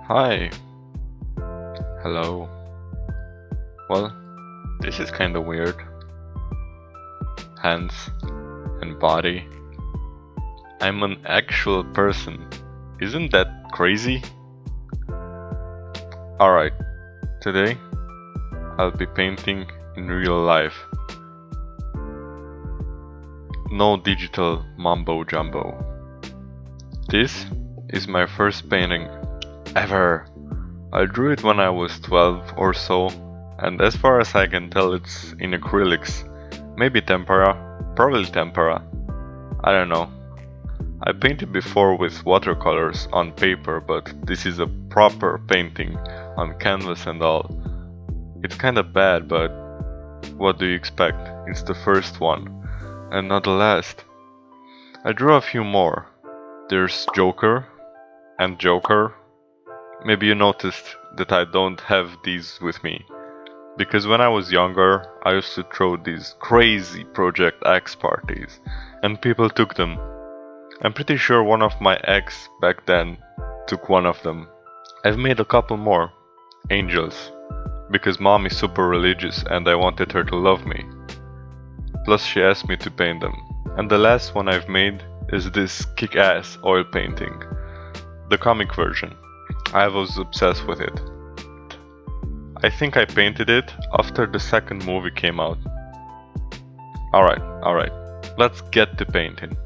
Hi. Hello. Well, this is kinda weird. Hands and body. I'm an actual person. Isn't that crazy? Alright, today I'll be painting in real life. No digital mumbo jumbo. This is my first painting ever. I drew it when I was 12 or so, and as far as I can tell it's in acrylics. Maybe tempera, probably tempera. I don't know. I painted before with watercolors on paper, but this is a proper painting on canvas and all. It's kinda bad, but what do you expect? It's the first one, and not the last. I drew a few more. There's Joker and Joker. Maybe you noticed that I don't have these with me, because when I was younger I used to throw these crazy Project X parties and people took them. I'm pretty sure one of my ex back then took one of them. I've made a couple more angels, because mom is super religious and I wanted her to love me. Plus she asked me to paint them. And the last one I've made is this kick-ass oil painting, the comic version. I was obsessed with it. I think I painted it after the second movie came out. Alright, let's get to painting.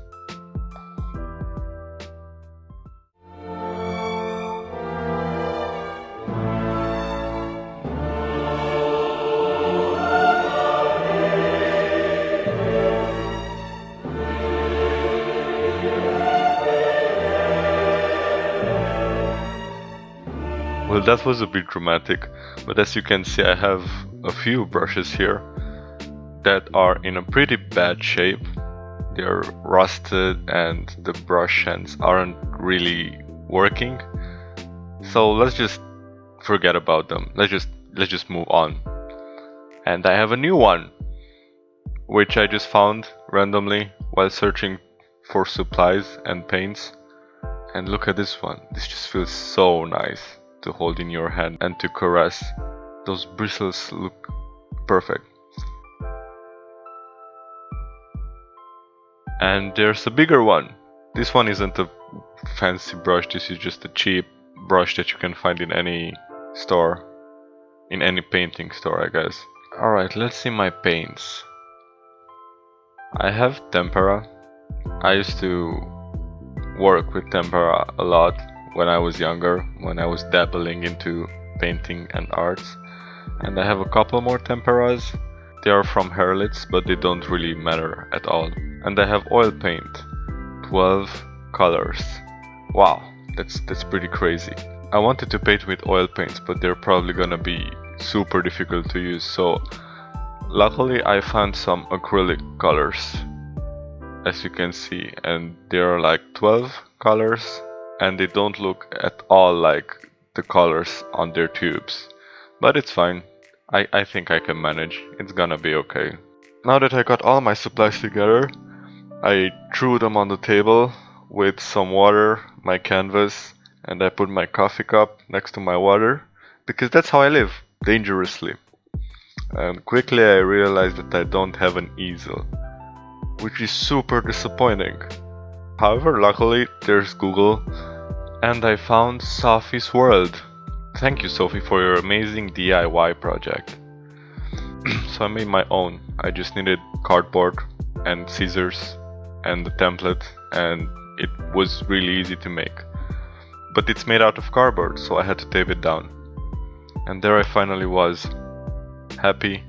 Well, that was a bit dramatic, but as you can see I have a few brushes here that are in a pretty bad shape. They're rusted and the brush ends aren't really working. So let's just forget about them. Let's just move on. And I have a new one, which I just found randomly while searching for supplies and paints. And look at this one. This just feels so nice to hold in your hand and to caress. Those bristles look perfect. And there's a bigger one. This one isn't a fancy brush, this is just a cheap brush that you can find in any store. In any painting store, I guess. Alright, let's see my paints. I have tempera. I used to work with tempera a lot when I was younger, when I was dabbling into painting and arts. And I have a couple more temperas. They are from Herlitz, but they don't really matter at all. And I have oil paint, 12 colors. Wow, that's pretty crazy. I wanted to paint with oil paints, but they're probably gonna be super difficult to use, so luckily I found some acrylic colors, as you can see, and there are like 12 colors. And they don't look at all like the colors on their tubes. But it's fine. I think I can manage. It's gonna be okay. Now that I got all my supplies together, I threw them on the table with some water, my canvas, and I put my coffee cup next to my water, because that's how I live, dangerously. And quickly I realized that I don't have an easel, which is super disappointing. However, luckily there's Google, and I found Sophie's World. Thank you, Sophie, for your amazing DIY project. So I made my own. I just needed cardboard and scissors and the template, and it was really easy to make. But it's made out of cardboard, so I had to tape it down. And there I finally was, happy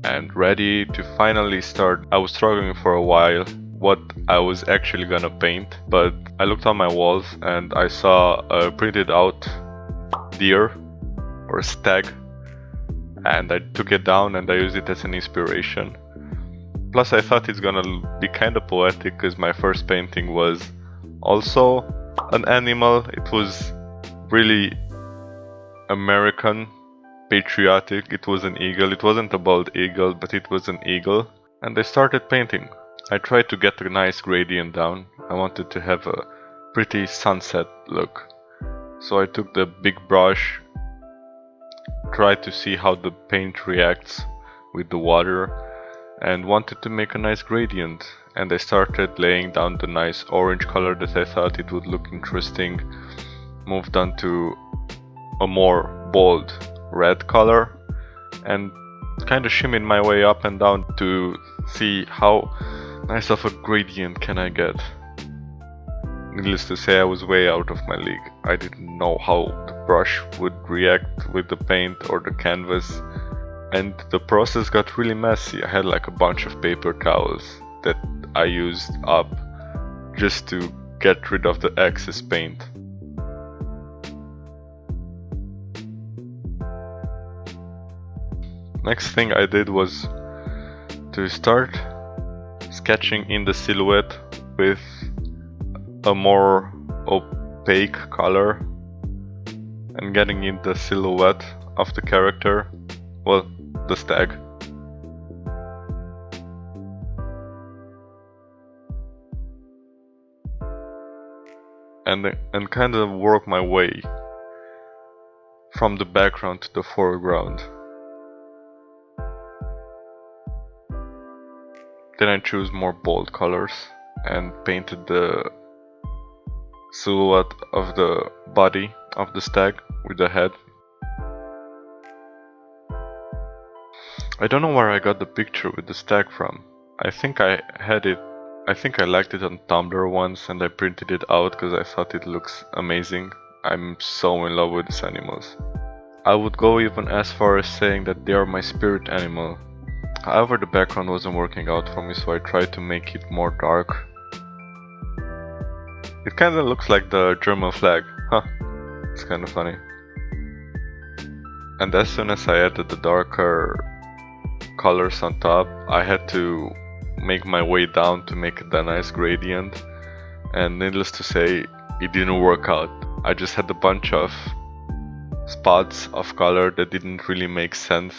and ready to finally start. I was struggling for a while what I was actually gonna paint, but I looked on my walls and I saw a printed out deer or stag, and I took it down and I used it as an inspiration. Plus I thought it's gonna be kinda poetic, because my first painting was also an animal. It was really American, patriotic. It was an eagle. It wasn't a bald eagle, but it was an eagle. And I started painting. I tried to get a nice gradient down. I wanted to have a pretty sunset look. So I took the big brush, tried to see how the paint reacts with the water, and wanted to make a nice gradient. And I started laying down the nice orange color that I thought it would look interesting. Moved on to a more bold red color and kind of shimmied my way up and down to see how nice of a gradient can I get. Needless to say, I was way out of my league. I didn't know how the brush would react with the paint or the canvas, and the process got really messy. I had like a bunch of paper towels that I used up just to get rid of the excess paint. Next thing I did was to start sketching in the silhouette with a more opaque color and getting in the silhouette of the character, well, the stag. And kind of work my way from the background to the foreground. Then I chose more bold colors and painted the silhouette of the body of the stag with the head. I don't know where I got the picture with the stag from. I think I liked it on Tumblr once and I printed it out because I thought it looks amazing. I'm so in love with these animals. I would go even as far as saying that they are my spirit animal. However, the background wasn't working out for me, so I tried to make it more dark. It kinda looks like the German flag, huh? It's kinda funny. And as soon as I added the darker colors on top, I had to make my way down to make it a nice gradient, and needless to say, it didn't work out. I just had a bunch of spots of color that didn't really make sense.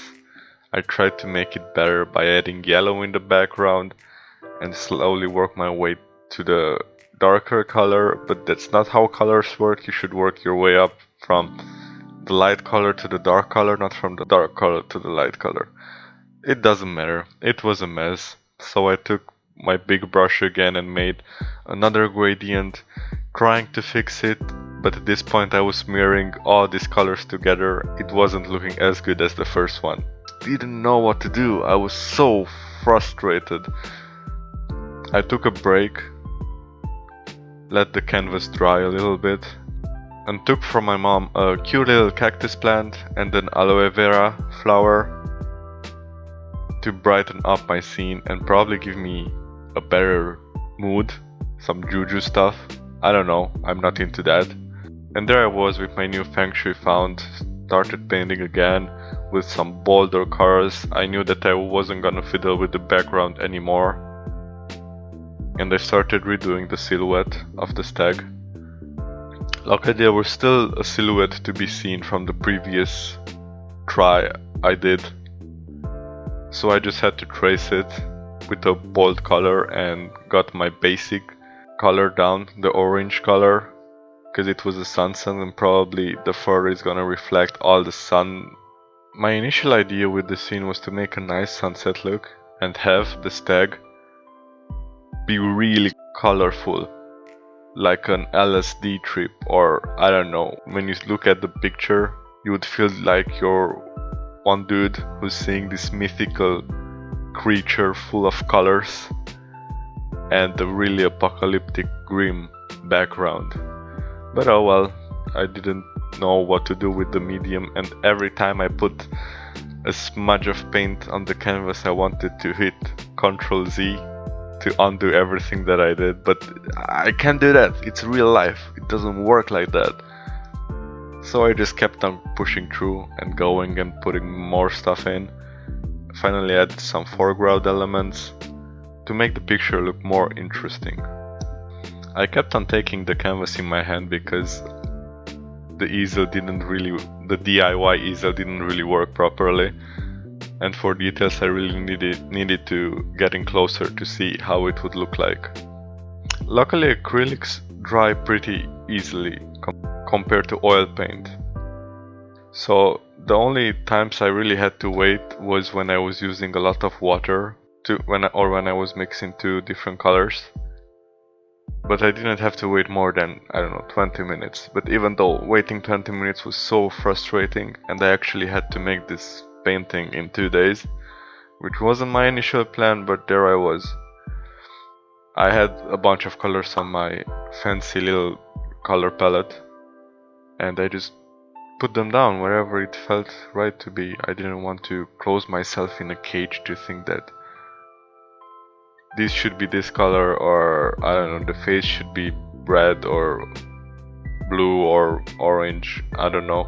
I tried to make it better by adding yellow in the background and slowly work my way to the darker color, but that's not how colors work. You should work your way up from the light color to the dark color, not from the dark color to the light color. It doesn't matter. It was a mess. So I took my big brush again and made another gradient, trying to fix it, but at this point I was smearing all these colors together. It wasn't looking as good as the first one. Didn't know what to do. I was so frustrated. I took a break, let the canvas dry a little bit, and took from my mom a cute little cactus plant and an aloe vera flower to brighten up my scene and probably give me a better mood, some juju stuff. I don't know, I'm not into that. And there I was with my new feng shui found, started painting again with some bolder colors. I knew that I wasn't gonna fiddle with the background anymore, and I started redoing the silhouette of the stag. Luckily there was still a silhouette to be seen from the previous try I did, so I just had to trace it with a bold color and got my basic color down, the orange color, because it was a sunset and probably the fur is gonna reflect all the sun. My initial idea with the scene was to make a nice sunset look and have the stag be really colorful, like an LSD trip, or I don't know. When you look at the picture, you would feel like you're one dude who's seeing this mythical creature full of colors and a really apocalyptic, grim background. But oh well, I didn't know what to do with the medium, and every time I put a smudge of paint on the canvas I wanted to hit Ctrl Z to undo everything that I did, but I can't do that. It's real life, it doesn't work like that. So I just kept on pushing through and going and putting more stuff in. Finally added some foreground elements to make the picture look more interesting. I kept on taking the canvas in my hand because the DIY easel didn't really work properly, and for details I really needed to get in closer to see how it would look like. Luckily acrylics dry pretty easily compared to oil paint. So the only times I really had to wait was when I was using a lot of water when I was mixing two different colors. But I didn't have to wait more than, I don't know, 20 minutes. But even though waiting 20 minutes was so frustrating, and I actually had to make this painting in 2 days, which wasn't my initial plan, but there I was. I had a bunch of colors on my fancy little color palette, and I just put them down wherever it felt right to be. I didn't want to close myself in a cage to think that this should be this color, or I don't know, the face should be red or blue or orange, I don't know.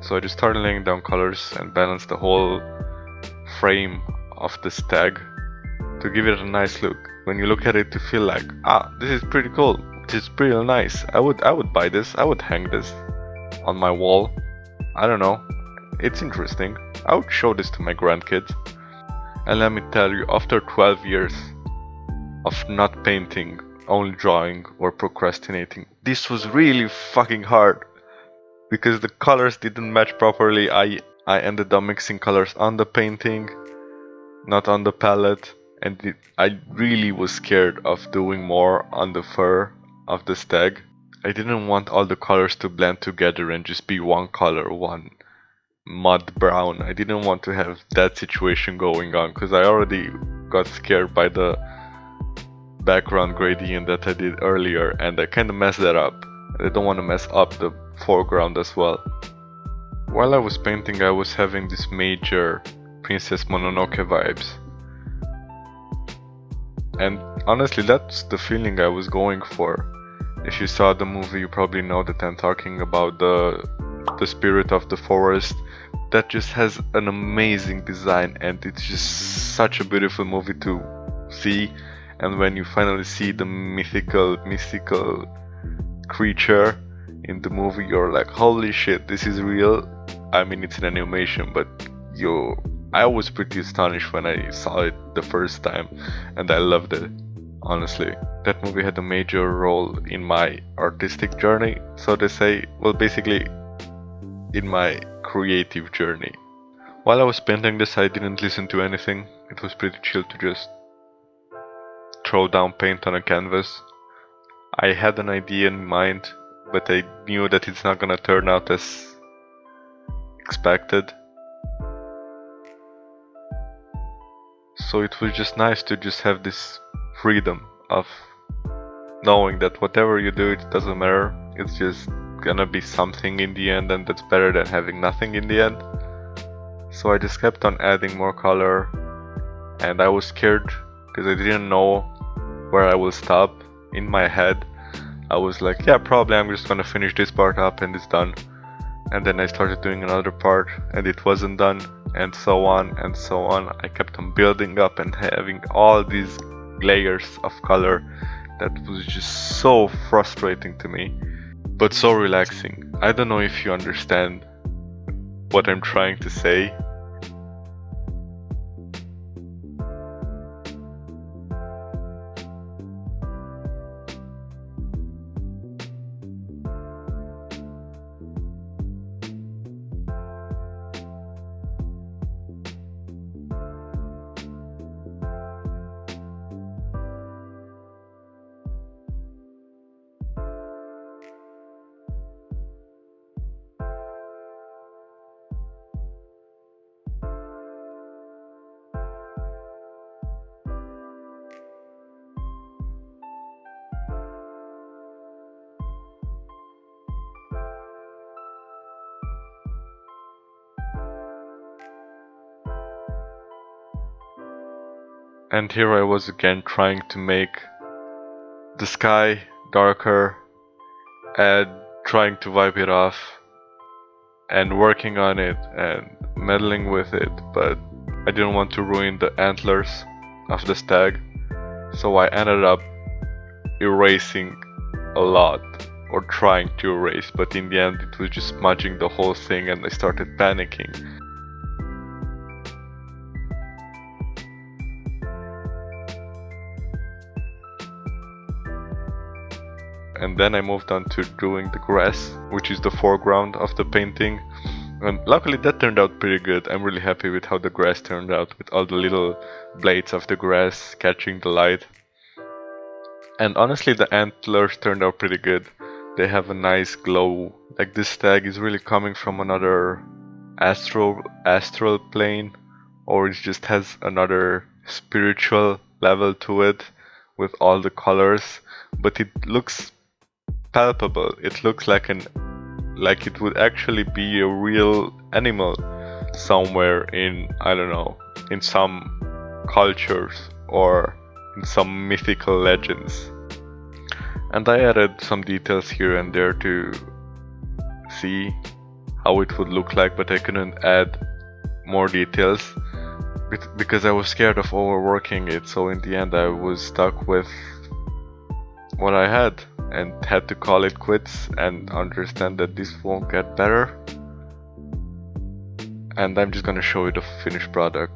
So I just started laying down colors and balanced the whole frame of the stag to give it a nice look. When you look at it, to feel like, this is pretty cool, this is pretty nice, I would buy this, I would hang this on my wall. I don't know, it's interesting, I would show this to my grandkids. And let me tell you, after 12 years of not painting, only drawing or procrastinating, this was really fucking hard. Because the colors didn't match properly, I ended up mixing colors on the painting, not on the palette. And I really was scared of doing more on the fur of the stag. I didn't want all the colors to blend together and just be one color, one mud brown. I didn't want to have that situation going on, because I already got scared by the background gradient that I did earlier, and I kind of messed that up. I don't want to mess up the foreground as well. While I was painting, I was having this major Princess Mononoke vibes. And honestly, that's the feeling I was going for. If you saw the movie, you probably know that I'm talking about the spirit of the forest. That just has an amazing design, and it's just such a beautiful movie to see. And when you finally see the mystical creature in the movie, you're like, holy shit, this is real. I mean, it's an animation, but I was pretty astonished when I saw it the first time, and I loved it, honestly. That movie had a major role in my artistic journey, so to say, well, basically in my creative journey. While I was painting this, I didn't listen to anything. It was pretty chill to just throw down paint on a canvas. I had an idea in mind, but I knew that it's not gonna turn out as expected. So it was just nice to just have this freedom of knowing that whatever you do, it doesn't matter. It's just gonna be something in the end, and that's better than having nothing in the end. So I just kept on adding more color, and I was scared because I didn't know where I will stop. In my head, I was like, yeah, probably I'm just gonna finish this part up and it's done. And then I started doing another part and it wasn't done, and so on and so on. I kept on building up and having all these layers of color that was just so frustrating to me, but so relaxing. I don't know if you understand what I'm trying to say. And here I was again trying to make the sky darker and trying to wipe it off and working on it and meddling with it, but I didn't want to ruin the antlers of the stag, so I ended up erasing a lot, or trying to erase, but in the end it was just smudging the whole thing and I started panicking. and then I moved on to drawing the grass, which is the foreground of the painting. And luckily that turned out pretty good. I'm really happy with how the grass turned out, with all the little blades of the grass catching the light. And honestly, the antlers turned out pretty good. They have a nice glow. Like, this stag is really coming from another astral plane, or it just has another spiritual level to it with all the colors, but it looks palpable. It looks like it would actually be a real animal somewhere in, I don't know, in some cultures or in some mythical legends. And I added some details here and there to see how it would look like, but I couldn't add more details because I was scared of overworking it. So in the end I was stuck with what I had and had to call it quits and understand that this won't get better. And I'm just gonna show you the finished product.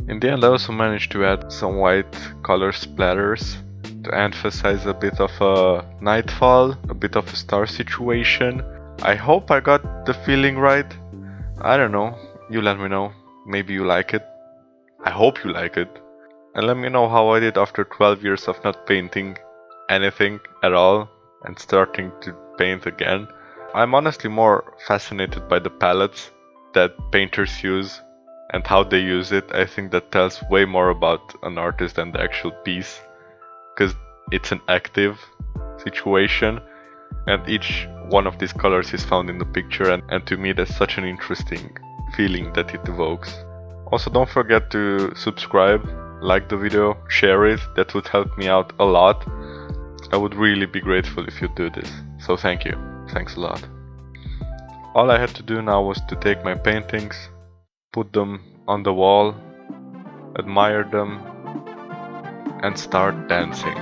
In the end I also managed to add some white color splatters to emphasize a bit of a nightfall, a bit of a star situation. I hope I got the feeling right. I don't know, you let me know. Maybe you like it. I hope you like it. And let me know how I did after 12 years of not painting anything at all and starting to paint again. I'm honestly more fascinated by the palettes that painters use and how they use it. I think that tells way more about an artist than the actual piece, because it's an active situation and each one of these colors is found in the picture, and to me that's such an interesting feeling that it evokes. Also, don't forget to subscribe, like the video, share it. That would help me out a lot. I would really be grateful if you do this, so thank you. Thanks a lot. All I had to do now was to take my paintings, put them on the wall, admire them, and start dancing.